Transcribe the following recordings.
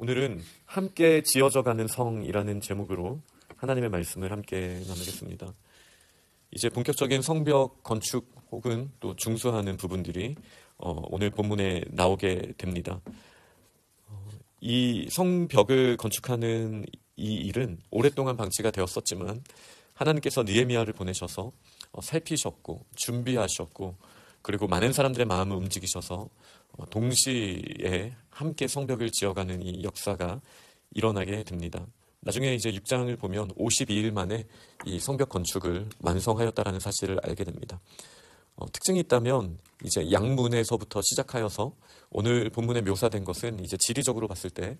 오늘은 함께 지어져가는 성이라는 제목으로 하나님의 말씀을 함께 나누겠습니다. 이제 본격적인 성벽 건축 혹은 또 중수하는 부분들이 오늘 본문에 나오게 됩니다. 이 성벽을 건축하는 이 일은 오랫동안 방치가 되었었지만 하나님께서 느헤미야를 보내셔서 살피셨고 준비하셨고 그리고 많은 사람들의 마음을 움직이셔서 동시에 함께 성벽을 지어가는 이 역사가 일어나게 됩니다. 나중에 이제 6장을 보면 52일 만에 이 성벽 건축을 완성하였다라는 사실을 알게 됩니다. 특징이 있다면 이제 양문에서부터 시작하여서 오늘 본문에 묘사된 것은 이제 지리적으로 봤을 때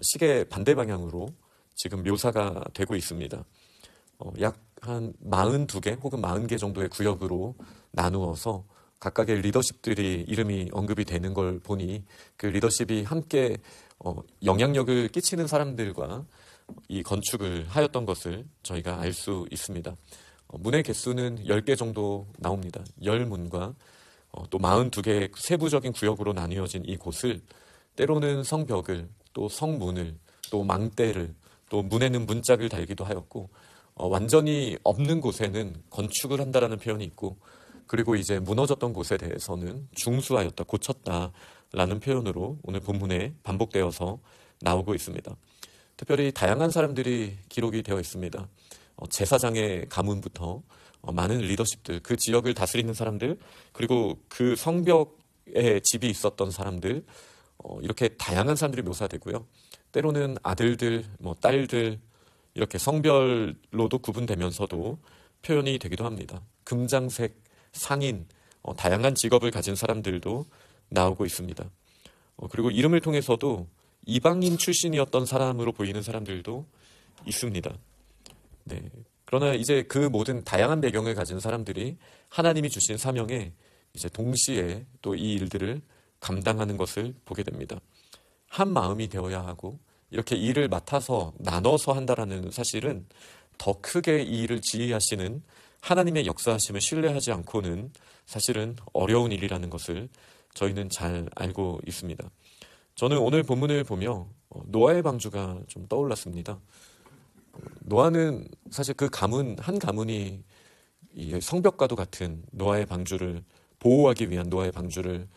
시계 반대 방향으로 지금 묘사가 되고 있습니다. 약 한 42개 혹은 40개 정도의 구역으로 나누어서 각각의 리더십들이 이름이 언급이 되는 걸 보니 그 리더십이 함께 영향력을 끼치는 사람들과 이 건축을 하였던 것을 저희가 알 수 있습니다. 문의 개수는 10개 정도 나옵니다. 10문과 또 42개의 세부적인 구역으로 나뉘어진 이 곳을 때로는 성벽을 또 성문을 또 망대를 또 문에는 문짝을 달기도 하였고 완전히 없는 곳에는 건축을 한다라는 표현이 있고 그리고 이제 무너졌던 곳에 대해서는 중수하였다, 고쳤다라는 표현으로 오늘 본문에 반복되어서 나오고 있습니다. 특별히 다양한 사람들이 기록이 되어 있습니다. 제사장의 가문부터 많은 리더십들, 그 지역을 다스리는 사람들, 그리고 그 성벽에 집이 있었던 사람들, 이렇게 다양한 사람들이 묘사되고요. 때로는 아들들, 딸들, 이렇게 성별로도 구분되면서도 표현이 되기도 합니다. 금장색, 상인, 다양한 직업을 가진 사람들도 나오고 있습니다. 그리고 이름을 통해서도 이방인 출신이었던 사람으로 보이는 사람들도 있습니다. 네. 그러나 이제 그 모든 다양한 배경을 가진 사람들이 하나님이 주신 사명에 이제 동시에 또 이 일들을 감당하는 것을 보게 됩니다. 한 마음이 되어야 하고 이렇게 일을 맡아서 나눠서 한다라는 사실은 더 크게 이 일을 지휘하시는 하나님의 역사하심을 신뢰하지 않고는 사실은 어려운 일이라는 것을 저희는 잘 알고 있습니다. 저는 오늘 본문을 보며 노아의 방주가 좀 떠올랐습니다. 노아는 사실 그 가문, 한 가문이 성벽과도 같은 노아의 방주를 보호하기 위한 노아의 방주를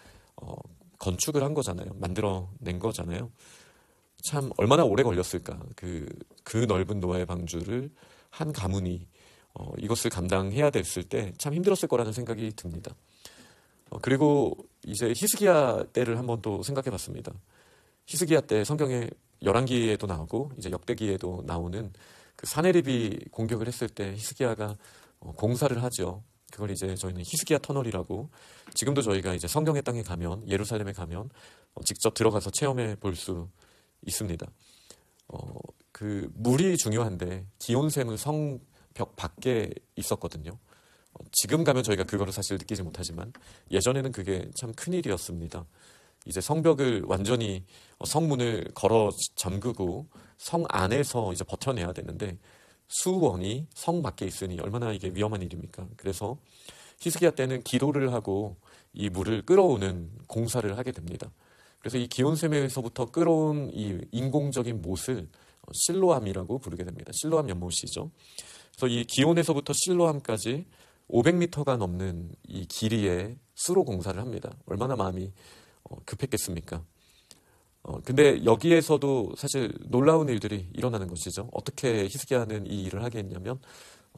건축을 한 거잖아요. 만들어낸 거잖아요. 참 얼마나 오래 걸렸을까. 그 넓은 노아의 방주를 한 가문이 이것을 감당해야 됐을 때 참 힘들었을 거라는 생각이 듭니다. 그리고 이제 히스기야 때를 한번 또 생각해 봤습니다. 히스기야 때 성경에 열왕기에도 나오고 이제 역대기에도 나오는 그 사네립이 공격을 했을 때 히스기야가 공사를 하죠. 그걸 이제 저희는 히스기야 터널이라고 지금도 저희가 이제 성경의 땅에 가면 예루살렘에 가면 직접 들어가서 체험해 볼 수 있습니다. 그 물이 중요한데 기온샘은 성벽 밖에 있었거든요. 지금 가면 저희가 그거를 사실 느끼지 못하지만 예전에는 그게 참 큰일이었습니다. 이제 성벽을 완전히 성문을 걸어 잠그고 성 안에서 이제 버텨내야 되는데 수원이 성 밖에 있으니 얼마나 이게 위험한 일입니까? 그래서 히스기야 때는 기도를 하고 이 물을 끌어오는 공사를 하게 됩니다. 그래서 이 기온샘에서부터 끌어온 이 인공적인 못을 실로암이라고 부르게 됩니다. 실로암 연못이죠. 그래서 이 기온에서부터 실로암까지 500m가 넘는 이 길이의 수로 공사를 합니다. 얼마나 마음이 급했겠습니까? 근데 여기에서도 사실 놀라운 일들이 일어나는 것이죠. 어떻게 히스기야는 이 일을 하게 했냐면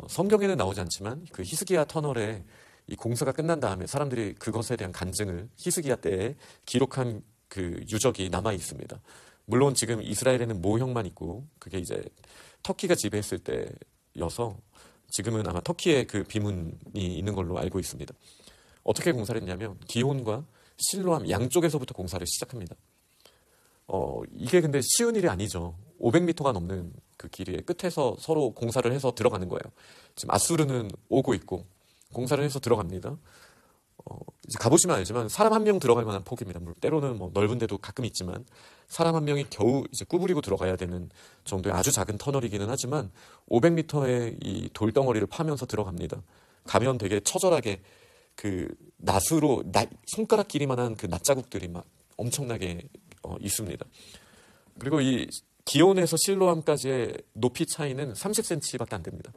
성경에는 나오지 않지만 그 히스기야 터널에 이 공사가 끝난 다음에 사람들이 그것에 대한 간증을 히스기야 때에 기록한 그 유적이 남아 있습니다. 물론 지금 이스라엘에는 모형만 있고 그게 이제 터키가 지배했을 때여서 지금은 아마 터키에 그 비문이 있는 걸로 알고 있습니다. 어떻게 공사를 했냐면 기온과 실로암 양쪽에서부터 공사를 시작합니다. 이게 근데 쉬운 일이 아니죠. 500m가 넘는 그 길이의 끝에서 서로 공사를 해서 들어가는 거예요. 지금 아수르는 오고 있고 공사를 해서 들어갑니다. 이제 가보시면 알지만 사람 한 명 들어갈 만한 폭입니다. 물론 때로는 넓은 데도 가끔 있지만 사람 한 명이 겨우 이제 구부리고 들어가야 되는 정도의 아주 작은 터널이기는 하지만 500m의 이 돌덩어리를 파면서 들어갑니다. 가면 되게 처절하게 그 낫으로 손가락 길이만한 그 낫자국들이 막 엄청나게 있습니다. 그리고 이 기온에서 실로암까지의 높이 차이는 30cm밖에 안 됩니다.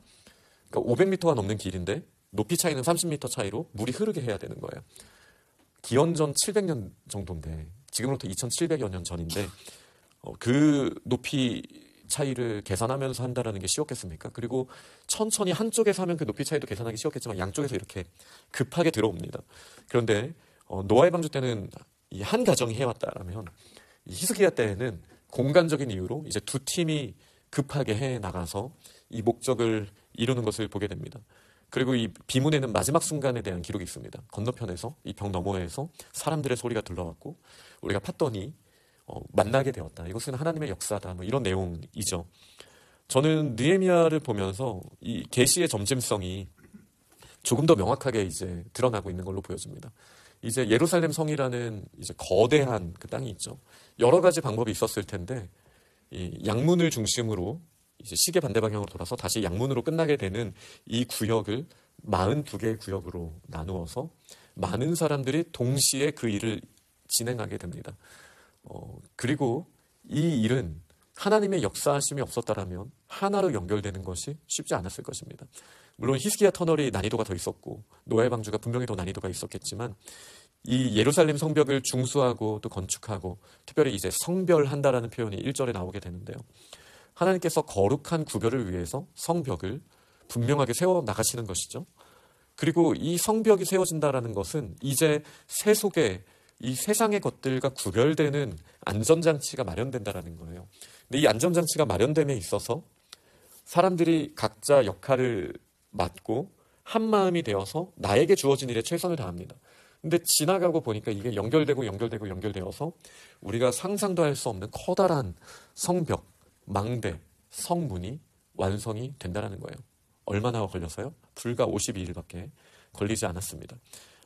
그러니까 500m가 넘는 길인데 높이 차이는 30m 차이로 물이 흐르게 해야 되는 거예요. 기원전 700년 정도인데 지금으로부터 2700여 년 전인데 그 높이 차이를 계산하면서 한다라는 게 쉬웠겠습니까? 그리고 천천히 한쪽에서 하면 그 높이 차이도 계산하기 쉬웠겠지만 양쪽에서 이렇게 급하게 들어옵니다. 그런데 노아의 방주 때는 이 한 가정이 해왔다라면 이 히스기야 때에는 공간적인 이유로 이제 두 팀이 급하게 해 나가서 이 목적을 이루는 것을 보게 됩니다. 그리고 이 비문에는 마지막 순간에 대한 기록이 있습니다. 건너편에서 이 벽 너머에서 사람들의 소리가 들려왔고 우리가 팠더니 만나게 되었다. 이것은 하나님의 역사다. 뭐 이런 내용이죠. 저는 느헤미야를 보면서 이 계시의 점진성이 조금 더 명확하게 이제 드러나고 있는 걸로 보여집니다. 이제 예루살렘 성이라는 이제 거대한 그 땅이 있죠. 여러 가지 방법이 있었을 텐데 이 양문을 중심으로 이제 시계 반대 방향으로 돌아서 다시 양문으로 끝나게 되는 이 구역을 42개의 구역으로 나누어서 많은 사람들이 동시에 그 일을 진행하게 됩니다. 그리고 이 일은 하나님의 역사하심이 없었다라면 하나로 연결되는 것이 쉽지 않았을 것입니다. 물론 히스기야 터널이 난이도가 더 있었고 노아의 방주가 분명히 더 난이도가 있었겠지만 이 예루살렘 성벽을 중수하고 또 건축하고 특별히 이제 성별한다라는 표현이 1절에 나오게 되는데요. 하나님께서 거룩한 구별을 위해서 성벽을 분명하게 세워 나가시는 것이죠. 그리고 이 성벽이 세워진다라는 것은 이제 세속에 이 세상의 것들과 구별되는 안전장치가 마련된다라는 거예요. 근데 이 안전장치가 마련됨에 있어서 사람들이 각자 역할을 맡고 한 마음이 되어서 나에게 주어진 일에 최선을 다합니다. 근데 지나가고 보니까 이게 연결되어서 우리가 상상도 할 수 없는 커다란 성벽, 망대, 성문이 완성이 된다는 거예요. 얼마나 걸려서요? 불과 52일밖에 걸리지 않았습니다.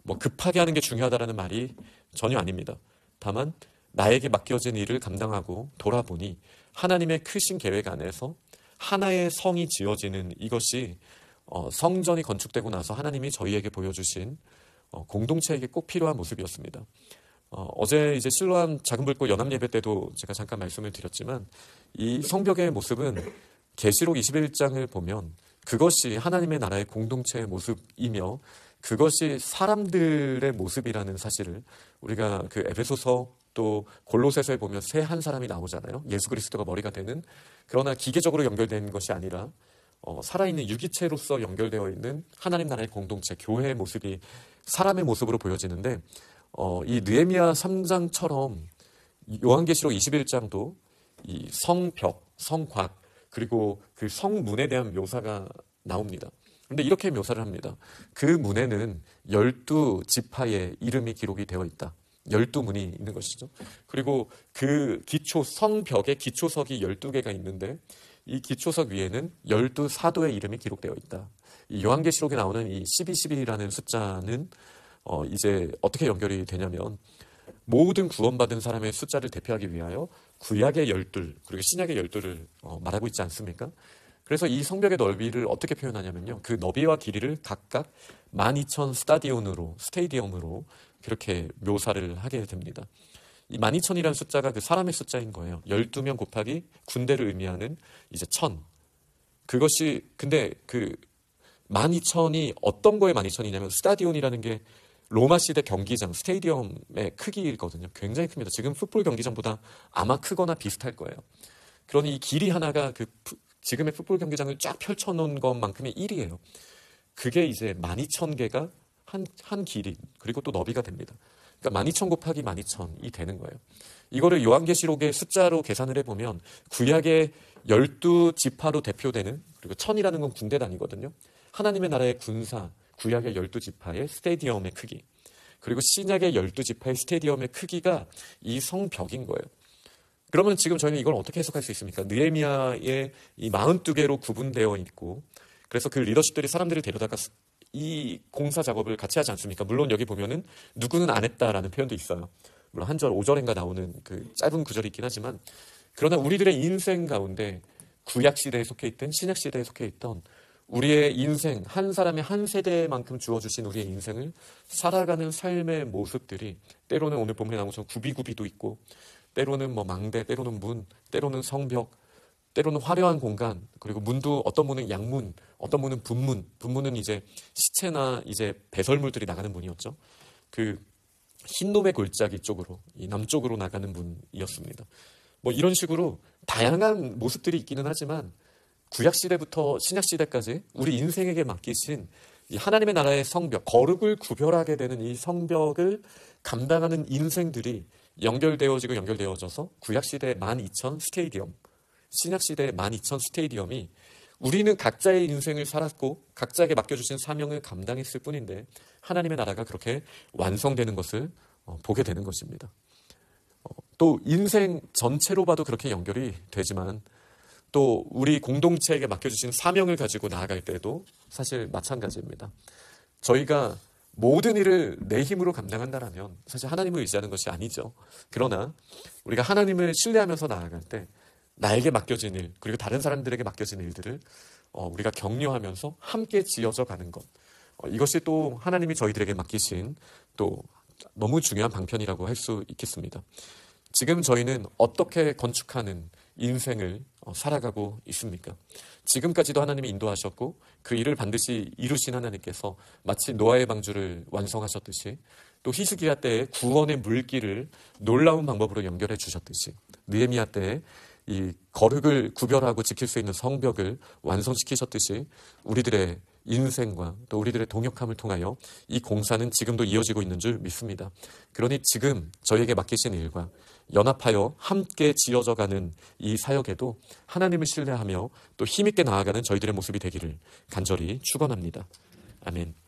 뭐 급하게 하는 게 중요하다는 말이 전혀 아닙니다. 다만 나에게 맡겨진 일을 감당하고 돌아보니 하나님의 크신 계획 안에서 하나의 성이 지어지는 이것이 성전이 건축되고 나서 하나님이 저희에게 보여주신 공동체에게 꼭 필요한 모습이었습니다. 어제 이제 실로암 작은 불꽃 연합 예배 때도 제가 잠깐 말씀을 드렸지만 이 성벽의 모습은 계시록 21장을 보면 그것이 하나님의 나라의 공동체의 모습이며 그것이 사람들의 모습이라는 사실을 우리가 그 에베소서 또 골로새서에 보면 새 한 사람이 나오잖아요. 예수 그리스도가 머리가 되는, 그러나 기계적으로 연결된 것이 아니라 살아있는 유기체로서 연결되어 있는 하나님 나라의 공동체, 교회의 모습이 사람의 모습으로 보여지는데 이 느헤미야 3장처럼 요한계시록 21장도 이 성벽, 성곽 그리고 그 성문에 대한 묘사가 나옵니다. 그런데 이렇게 묘사를 합니다. 그 문에는 12지파의 이름이 기록이 되어 있다. 12문이 있는 것이죠. 그리고 그 기초 성벽에 기초석이 12개가 있는데 이 기초석 위에는 12사도의 이름이 기록되어 있다. 이 요한계시록에 나오는 이 1212라는 숫자는 이제 어떻게 연결이 되냐면 모든 구원받은 사람의 숫자를 대표하기 위하여 구약의 12 그리고 신약의 12를 말하고 있지 않습니까? 그래서 이 성벽의 넓이를 어떻게 표현하냐면요. 그 너비와 길이를 각각 12,000 스테디움으로 그렇게 묘사를 하게 됩니다. 이 12,000이라는 숫자가 그 사람의 숫자인 거예요. 12명 곱하기 군대를 의미하는 이제 1,000. 그것이 근데 그 12,000이 어떤 거에 12,000이냐면 스타디온이라는 게 로마 시대 경기장, 스테디움의 크기거든요. 굉장히 큽니다. 지금 풋볼 경기장보다 아마 크거나 비슷할 거예요. 그러니 이 길이 하나가 지금의 풋볼 경기장을 쫙 펼쳐놓은 것만큼의 1이에요. 그게 이제 12,000개가 한 길이 그리고 또 너비가 됩니다. 그러니까 12,000 곱하기 12,000이 되는 거예요. 이거를 요한계시록의 숫자로 계산을 해보면 구약의 12지파로 대표되는, 그리고 1000이라는 건 군대 단위거든요. 하나님의 나라의 군사, 구약의 12지파의 스테디움의 크기, 그리고 신약의 12지파의 스테디움의 크기가 이 성벽인 거예요. 그러면 지금 저희는 이걸 어떻게 해석할 수 있습니까? 느헤미야의 이 42개로 구분되어 있고, 그래서 그 리더십들이 사람들을 데려다가 이 공사 작업을 같이 하지 않습니까? 물론 여기 보면은 누구는 안 했다라는 표현도 있어요. 물론 한 절 5절인가 나오는 그 짧은 구절이 있긴 하지만, 그러나 우리들의 인생 가운데 구약 시대에 속해 있든 신약 시대에 속해 있던 우리의 인생, 한 사람의 한 세대만큼 주어주신 우리의 인생을 살아가는 삶의 모습들이 때로는 오늘 본문에 나온 것처럼 구비구비도 있고 때로는 뭐 망대, 때로는 문, 때로는 성벽, 때로는 화려한 공간, 그리고 문도 어떤 문은 양문, 어떤 문은 분문, 분문은 이제 시체나 이제 배설물들이 나가는 문이었죠. 그 흰놈의 골짜기 쪽으로, 이 남쪽으로 나가는 문이었습니다. 뭐 이런 식으로 다양한 모습들이 있기는 하지만 구약 시대부터 신약 시대까지 우리 인생에게 맡기신 이 하나님의 나라의 성벽, 거룩을 구별하게 되는 이 성벽을 감당하는 인생들이 연결되어져서 구약 시대의 12,000 스테이디엄, 신약 시대의 12,000 스테이디엄이 우리는 각자의 인생을 살았고 각자에게 맡겨주신 사명을 감당했을 뿐인데 하나님의 나라가 그렇게 완성되는 것을 보게 되는 것입니다. 또 인생 전체로 봐도 그렇게 연결이 되지만 또 우리 공동체에게 맡겨주신 사명을 가지고 나아갈 때도 사실 마찬가지입니다. 저희가 모든 일을 내 힘으로 감당한다라면 사실 하나님을 의지하는 것이 아니죠. 그러나 우리가 하나님을 신뢰하면서 나아갈 때 나에게 맡겨진 일, 그리고 다른 사람들에게 맡겨진 일들을 우리가 격려하면서 함께 지어져 가는 것. 이것이 또 하나님이 저희들에게 맡기신 또 너무 중요한 방편이라고 할 수 있겠습니다. 지금 저희는 어떻게 건축하는 인생을 살아가고 있습니까? 지금까지도 하나님이 인도하셨고 그 일을 반드시 이루신 하나님께서 마치 노아의 방주를 완성하셨듯이 또 히스기야 때에 구원의 물길을 놀라운 방법으로 연결해 주셨듯이 느헤미야 때에 이 거룩을 구별하고 지킬 수 있는 성벽을 완성시키셨듯이 우리들의 인생과 또 우리들의 동역함을 통하여 이 공사는 지금도 이어지고 있는 줄 믿습니다. 그러니 지금 저희에게 맡기신 일과 연합하여 함께 지어져가는 이 사역에도 하나님을 신뢰하며 또 힘있게 나아가는 저희들의 모습이 되기를 간절히 축원합니다. 아멘.